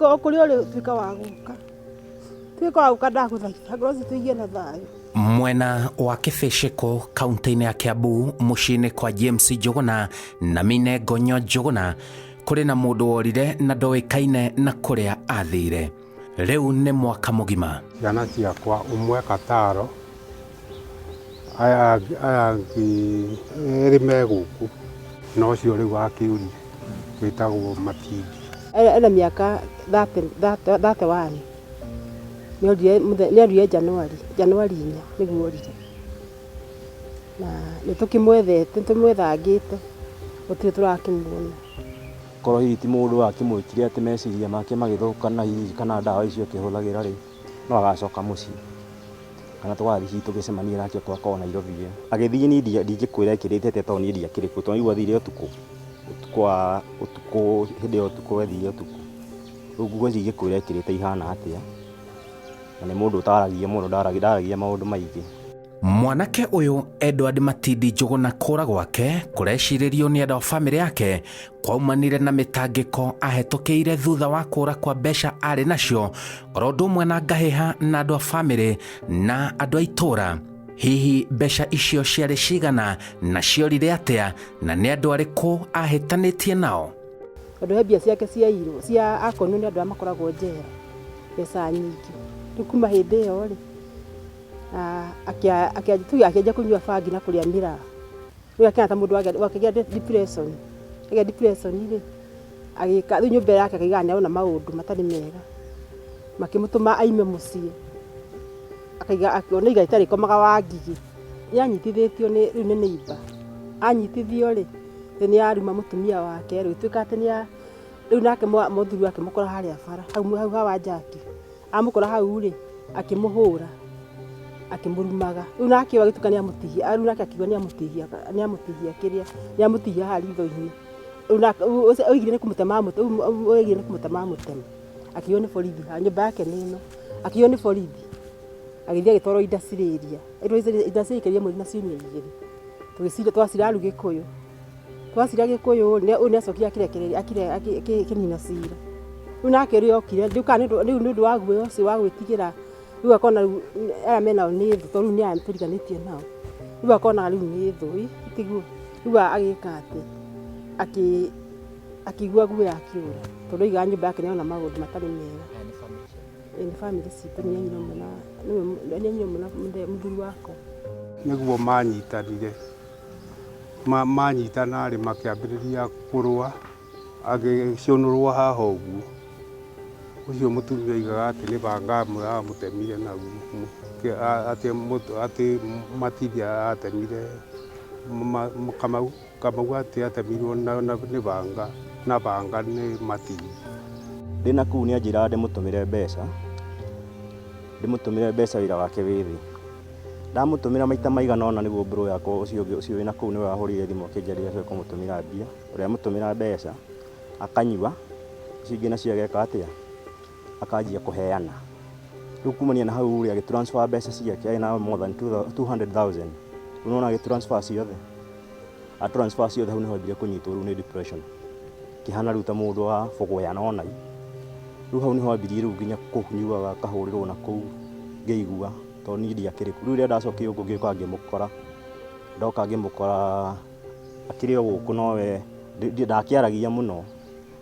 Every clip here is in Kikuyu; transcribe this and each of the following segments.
Tuko kuri uri tuika waguka. Tuika waguka ndaguthaitha ngoci tuigie na thayo. Mwena wa Kĩbĩcĩko kaunti-inĩ ya Kiambu mũciĩ-inĩ kwa James Njuguna na Mine Ngonyo Njuguna kũrĩ na mũndũ worire na ndoĩkaine na kũrĩa athire. Rĩu nĩ mwaka mũgima. Ciana ciakwa ũmwe Kataro aya angĩ erĩ me gũkũ no cio rĩu akĩũri wĩtagwo Matindi. Ena mĩaka 31. Nĩorire Januari-inĩ nĩguo orire. Na nĩtũkĩmwethete tũmwethangĩte gũtirĩ tũrakĩmuona. Korwo hihi ti mũndũ akĩmwĩkire atĩ meciria make magĩthũka na hihi kana ndawa icio akĩhũthagĩra rĩ no agacoka mũciĩ kana tũgathiĩ hihi tũgĩcemanie nake kwa Nairobi. Agĩthiĩ niĩ ndingĩkwĩra ekĩrĩte atĩa tondũ niĩ ndiakĩrĩ kuo tondũ nĩguo athire ũtukũ hĩndĩ ya ũtukũ athire ũtukũ. Rĩu nguo ndingĩkwĩra ekĩrĩte ihana atĩa na nĩ mũndũ ũtaragia mũno ndaragia maũndũ maingĩ. Mwanake ũyũ Edward Matindi Njuguna kũra gwake kũrecirĩrio nĩ andũ a bamĩrĩ yake kwaumanire na mĩtangĩko ahetũkĩire thutha wa kũra kwa mbeca arĩ nacio oro ũndũ ũmwe na ngahĩha na andũ a bamĩrĩ na andũ a itũũra. Hihi mbeca icio ciarĩ cigana na ciorire atĩa na nĩ andũ arĩkũ ahĩtanĩtie nao? Andũ he mbia ciake ciairwo cia akonwo nĩ andũ arĩa makoragwo njera mbeca nyingĩ. Rĩu kuma hĩndĩ ĩyo rĩ akĩanjia kũnyua bangi na kũrĩa mĩraa. Rĩu akĩona ta mũndũ wakĩgĩa depression. Agĩa depression rĩ agĩka rĩu nyũmba yake akaiga nĩarona maũndũ matarĩ mega. Makĩmũtũma aime mũciĩ. Akĩona iga itarĩ komaga Wangigĩ. Nĩanyitithĩtio rĩu nĩ neighbor. Anyitithio rĩ nĩaruma mũtumia wake rĩu tuĩka atĩ rĩu nake mũthuri wake mũkora harĩa bara hau hawa Jaki. Amũkora hau rĩ akĩmũhũra akĩmũrumaga. Rĩu nake agĩtuka nĩamũtihia rĩu nake akiuga nĩamũtihia kĩrĩa nĩamũtihia harĩ itho-inĩ. Rĩu oigire nĩ kũmũtema mũtema. Akĩiywo nĩ borithi nyũmba yake nĩ ĩno. Akĩiywo nĩ borithi agĩthiĩ agĩtwarwo indacirĩria. Indacirĩria mweri na ciumia 2. Twacira Gĩkũyũ. Twacira Gĩkũyũ rĩu nĩacokire akĩnina cira. Rĩu nake rĩu okire rĩu nĩ ũndũ wa guoya ũcio wa gwĩtigĩra rĩu akona aya menao nĩ thũ tondũ rĩu nĩ aya tũriganĩtie nao. Rĩu akona rĩu nĩ thũ tiguo. Rĩu agĩka atĩ akĩigua guoya akĩũra tondũ oigaga nyũmba yake nĩona maũndũ matarĩ mega. Nĩ bamĩrĩ citũ nĩ anyina mũno na mũthuri wakwa. Nĩguo manyitanire manyitana rĩ makĩambĩrĩria kũrũa agĩcionũrwo haha ũguo. Ũcio mũtumia oigaga atĩ nĩ banga mũtemire atĩ Matindi atemire Kamau atĩ atemirwo nĩ banga na banga nĩ Matindi. Ndĩna kũu nĩanjĩraga ndĩmũtũmĩre mbeca wĩra wake wĩ thĩ. Ndamũtũmĩra maita maigana ona nĩguo bro yakwa ũcio wĩna kũu nĩwe wahũrire thimũ akĩnjarĩria kũmũtũmĩra mbia. Ũrĩa mũtũmĩra mbeca akanyua icio ingĩ nacio ageka atĩa akanjia kũheana. Rĩu kumania na hau rĩ agĩtransfer mbeca ciake arĩ na more than 200,000. Rĩu nona agĩtransfer ciothe hau nĩho ambire kũnyitwo rĩu nĩ depression. Kĩhana rĩu ta mũndũ wa bũgũya na onai. Rĩu hau nĩho ambirie rĩu nginya kũnyuaga akahũrĩrwo na kũu ngĩigua tondũ niĩ ndiakĩrĩ kuo. Rĩu rĩrĩa ndacokire gũkũ ngĩũka ngĩmũkora akĩrĩ o gũkũ nowe ndakĩaragia mũno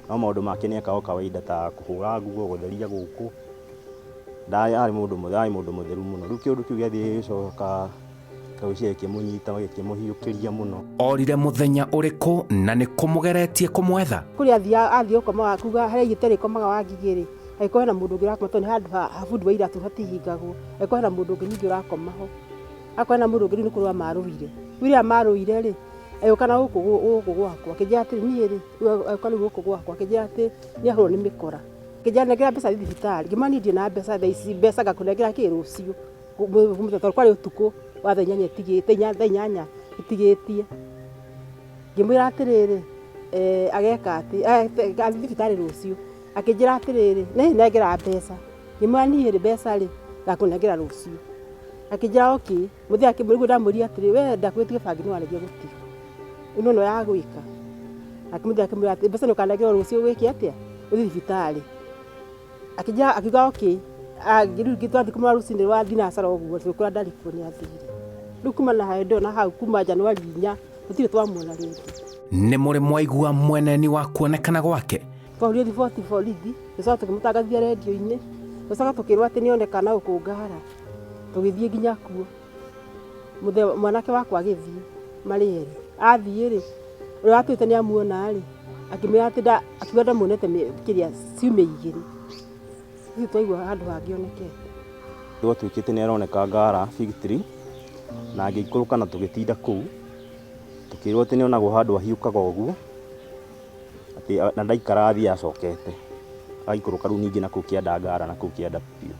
no maũndũ make nĩekaga kawaida ta kũhũra nguo gũtheria gũkũ. Arĩ mũndũ mũtheru mũno. Rĩu kĩũndũ kĩu gĩathiĩ gĩcoka gĩciarĩ kĩmũnyita gĩkĩmũhiũkĩria mũno. Orire mũthenya ũrĩkũ na nĩ kũmũgeretie kũmwetha? Kũrĩa athiĩ ũkomaga kuga harĩa igĩtarĩ komaga Wangigĩ rĩ agĩkorwo hena mũndũ ũngĩ ũrakoma tondũ nĩ handũ ha bundi wa iratũ hatihingagwo. Agĩkorwo hena mũndũ ũngĩ ningĩ ũrakoma ho. Akorwo hena mũndũ ũngĩ rĩu nĩ kũrũa marũire. Rĩrĩa marũire rĩ agĩũka na gũkũ gwakwa akĩnjĩra atĩ niĩ rĩ agĩũka rĩu gũkũ gwakwa akĩnjĩra atĩ nĩahũrwo nĩ mĩkora. Akĩnjĩra nengera mbeca thibitarĩ. Ngĩmwĩra niĩ ndirĩ na mbeca thaa ici mbeca ngakũnengera kĩ rũciũ. Tondũ kwarĩ ũtukũ wa thaa 8 itigĩtie. Ngĩmwĩra atĩrĩrĩ ageka atĩ athiĩ thibitarĩ rũciũ. Akĩnjĩra atĩrĩrĩ nengera mbeca. Ngĩmwĩra niĩ rĩ mbeca rĩ ngakũnengera rũciũ. Akĩnjĩra okay. Mũthia akĩmũigua ndamũria atĩrĩ we ndakwĩtige bangi nĩ waregia gũtiga. Ĩno no ya gwĩka. Akĩmũthia akĩmwĩra atĩ mbeca nĩ ũkanengerwo rũciũ gwĩke atĩa? Ũthiĩ thibitarĩ. akija akiuga okay agiru gitwathi kuma rucini wa thinacara ũguo twĩkũra ndarĩ kuo nĩ athire rĩu kuma na hayo ndona hau kuma Januari 4 tũtirĩ twamuona rĩngĩ. Nĩ mũrĩ mwaigua mweneni wa kuonekana gwake? Twaũria riboti borithi tũcoka tũkĩmũtangathia redio-inĩ tũcoka tũkĩrwo atĩ nĩonekana ũkũngara tũgĩthiĩ nginya kuo mwanake wakwa agĩthiĩ marĩ erĩ athiĩ rĩ ũrĩa watwĩte nĩ amuona rĩ akĩmwĩra atĩ akiuga ndamuonete kĩrĩa ciumia 2 ithuĩ twaigua handũ hangĩonekete. Twatuĩkĩte nĩ aroneka ngara victory na agĩikũrũka na tũgĩtinda kũu tũkĩrwo atĩ nĩonagwo handũ ahiũkaga ũguo atĩ na ndaikara athiĩ acokete agaikũrũka rĩu ningĩ na kũu kĩanda ngara na kũu kĩanda biũ.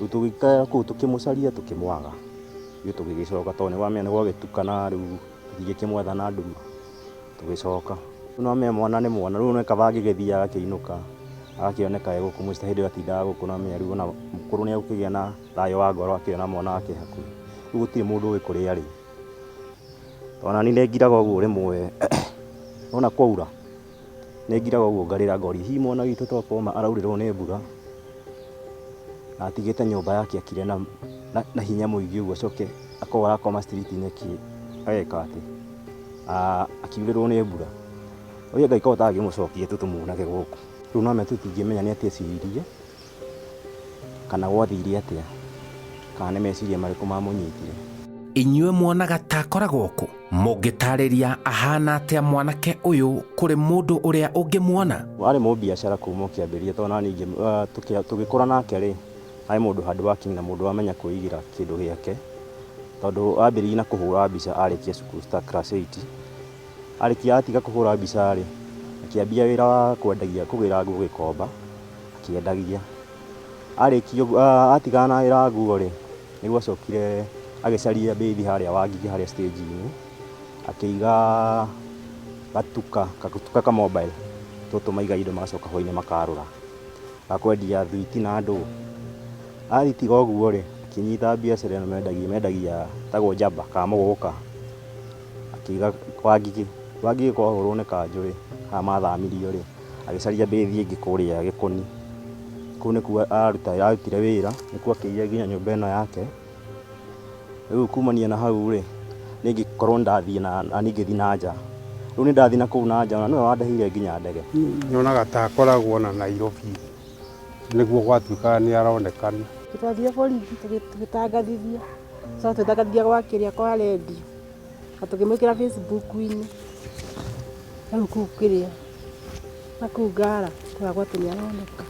Rĩu tũgĩikara kũu tũkĩmũcaria tũkĩmwaga ithuĩ tũgĩgĩcoka tondũ nĩwamenya nĩgwagĩtukana rĩu tũtigĩkĩmwetha na nduma tũgĩcoka. Rĩu nĩwamenya mwana nĩ mwana rĩu nĩ kaba agĩgĩthiĩ agakĩinũka agakĩoneka gũkũ mũciĩ hĩndĩ ĩyo atindaga gũkũ na mĩeri ona mũkũrũ nĩ agũkĩgĩa na thayũ wa ngoro akĩona mwana wake hakuhĩ. Rĩu gũtirĩ mũndũ ũĩ kũrĩa arĩ ona niĩ nĩngiraga ũguo rĩmwe ona kwaura nĩngiraga ũguo ngarĩra ngori hihi mwana witũ tokoma araurĩrwo nĩ mbura na atigĩte nyũmba yake akire na hinya mũingĩ ũguo acoke akorwo arakoma street-inĩ ageka atĩ akiurĩrwo nĩ mbura ũrĩa Ngai korwo atangĩmũcokia tũtũmuonage gũkũ. Rĩu no menya tũtingĩmenya nĩ atĩa eciririe kana gwathire atĩa kana nĩ meciria marĩkũ mamũnyitire. Inyuĩ muonaga ta akoragwo kũ? Mũngĩtarĩria ahana atĩa mwanake ũyũ kũrĩ mũndũ ũrĩa ũngĩmuona? Warĩ mũbiacara kuma kĩambĩrĩria tondũ ningĩ tũgĩkũra nake rĩ arĩ mũndũ hard working na mũndũ wamenya kwĩigĩra kĩndũ gĩake tondũ ambĩrĩirie na kũhũra mbica arĩkia cukuru ta class 8 arĩkia atiga kũhũra mbica rĩ akĩambia wĩra wa kwendagia kũgĩra nguo Gĩkomba akĩendagia arĩkia atigana na wĩra wa nguo rĩ nĩguo acokire agĩcaria bĩthi harĩa Wangigĩ harĩa stage-inĩ akĩiga gatuka ka mobile tũtũ maiga indo magacoka hwainĩ makarũra akwendia thwiti na ndũ aritiga ũguo rĩ akĩnyita biacara ĩno mendagia tagwo njamba ka mũgũka akĩiga Wangigĩ kwahũrwo nĩ kanjũ rĩ ha mathamirio rĩ agĩcaria bĩthi ĩngĩ kũrĩa Gĩkũni kũu nĩkuo arutire wĩra nĩkuo akĩiga nginya nyũmba ĩno yake. Rĩu kumania na hau rĩ nĩngĩkorwo ndathiĩ na ningĩthiĩ na nja rĩu nĩ ndathiĩ na kũu na nja na nĩwe wandehire nginya ndege. Nyonaga ta akoragwo na Nairobi nĩguo gwatuĩkaga nĩ aronekana. Twathire borithi tũgĩtangathithia coka tũtangathithia gwakĩrĩa kwa redio na tũkĩmwĩkĩra Facebook-inĩ rĩu kũu kĩrĩa na kũu ngara twagwa atĩ nĩ aroneka.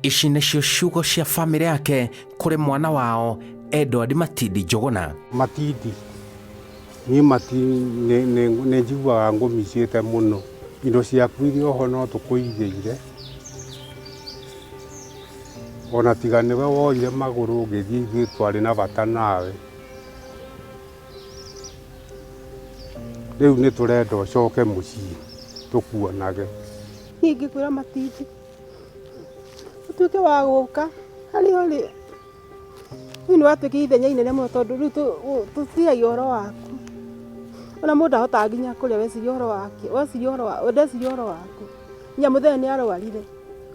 Ici nĩcio ciugo cia bamĩrĩ yake kũrĩ mwana wao Edward Matindi Njũgũna. Matindi niĩ nĩ njiguaga ngũmicĩte mũno indo ciaku iria oho no tũkũigĩire ona tiga nĩwe woire magũrũ ũgĩthiĩ ithuĩ twarĩ na bata nawe. Rĩu nĩ tũrenda ũcoke mũciĩ tũkuonage. Niĩ ingĩkwĩra Matindi ũtuĩke wa gũka harĩa ũrĩ rĩu nĩwatuĩkire ithenya inene mũno tondũ rĩu tũtiragia ũhoro waku ona mũndũ ahotaga nginya kũrĩa weciria ũhoro waku nginya mũthenya nĩ arwarire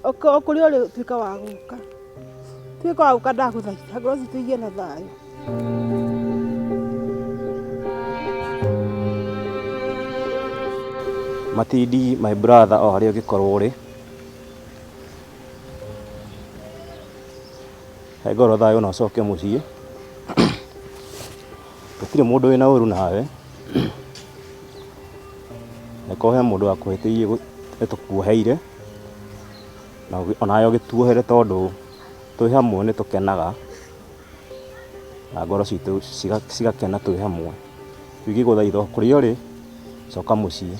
kũrĩa ũrĩ tuĩka wa gũka ndagũthaitha ngoro citũ igĩe na thayũ. Matindi my brother o harĩa ũngĩkorwo ũrĩ he ngoro thayũ na ũcoke mũciĩ gũtirĩ mũndũ wĩna ũru nawe nĩko he mũndũ wakũhĩtĩirie nĩtũkuoheire na onawe ũgĩtuohere tondũ twĩ hamwe nĩtũkenaga na ngoro citũ cigakena twĩ hamwe. Ingĩgũthaitha kũrĩa ũrĩ coka mũciĩ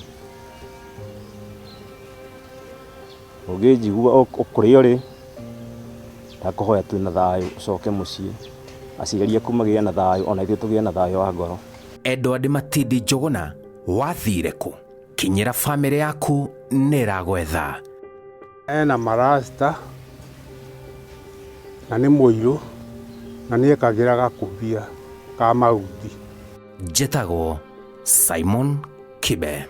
ũngĩnjigua kũrĩa ũrĩ ndakũhoya twĩ na thayũ ũcoke mũciĩ aciari aku magĩe na thayũ ona ithuĩ tũgĩe na thayũ wa ngoro. Edward Matindi Njũgũna wathire kũ? Kinyĩra bamĩrĩ yaku nĩ ĩragwetha. Ena marasta na nĩ mũirũ na nĩ ekagĩra gakũbia ka mahuti. Njĩtagwo Simon Kibe.